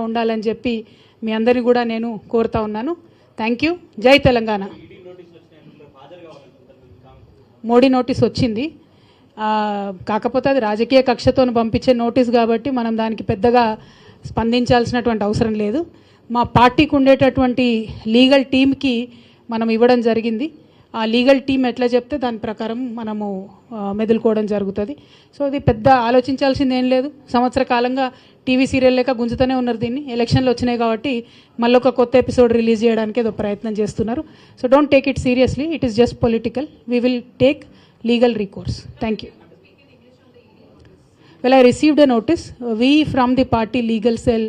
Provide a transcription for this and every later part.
ఉండాలని చెప్పి మీ అందరిని కూడా నేను కోరుతా ఉన్నాను. Thank you. జై తెలంగాణ. మోడీ నోటీస్ వచ్చింది, కాకపోతే అది రాజకీయ కక్షతో పంపించే నోటీస్ కాబట్టి మనం దానికి పెద్దగా స్పందించాల్సినటువంటి అవసరం లేదు. మా పార్టీకి ఉండేటటువంటి లీగల్ టీమ్కి మనం ఇవ్వడం జరిగింది. ఆ లీగల్ టీం ఎట్లా చెప్తే దాని ప్రకారం మనము మెదులుకోవడం జరుగుతుంది. సో ఇది పెద్ద ఆలోచించాల్సింది ఏం లేదు. సంవత్సర కాలంగా టీవీ సీరియల్ లేక గుంజుతూనే ఉన్నారు దీన్ని. ఎలక్షన్లు వచ్చినాయి కాబట్టి మళ్ళీ ఒక కొత్త ఎపిసోడ్ రిలీజ్ చేయడానికి ఏదో ప్రయత్నం చేస్తున్నారు. So don't take it seriously. It is just political. We will take legal recourse. Thank you. Well, I received a notice. We from the party legal cell,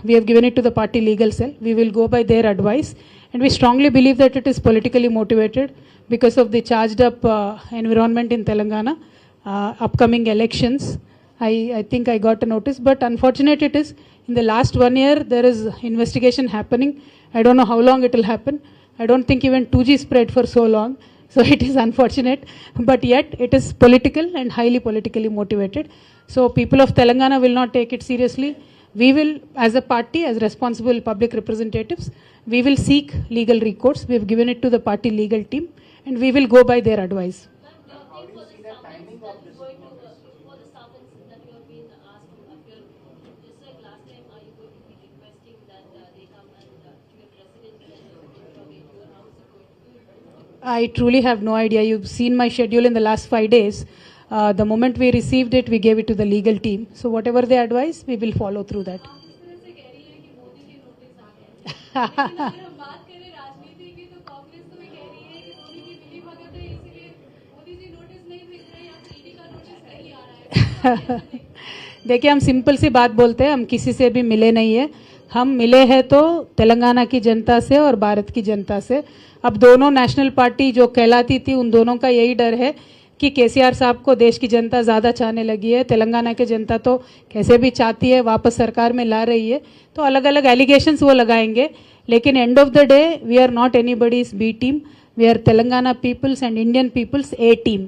we have given it to the party legal cell. We will go by their advice, and we strongly believe that it is politically motivated because of the charged up environment in Telangana, upcoming elections. I think I got a notice, but unfortunate it is in the last 1 year there is investigation happening. I don't know how long it will happen. I don't think even 2G spread for so long. So it is unfortunate, but yet it is political and highly politically motivated. So people of Telangana will not take it seriously. We will, as a party, as responsible public representatives, we will seek legal recourse. We have given it to the party legal team, and we will go by their advice. I truly have no idea. You've seen my schedule in the last 5 days. The moment we received it, we gave it to the legal team. So whatever they advise, we will follow through that. देखिए, हम simple सी बात बोलते हैं, हम किसी से भी मिले नहीं है. हम मिले हैं तो तेलंगाना की जनता से और भारत की जनता से. अब दोनों नेशनल पार्टी जो कहलाती थी, उन दोनों का यही डर है कि केसीआर साहब को देश की जनता ज़्यादा चाहने लगी है. तेलंगाना की जनता तो कैसे भी चाहती है, वापस सरकार में ला रही है. तो अलग अलग एलिगेशंस वो लगाएंगे, लेकिन end of the day we are not anybody's B team. We are Telangana peoples and Indian peoples A team.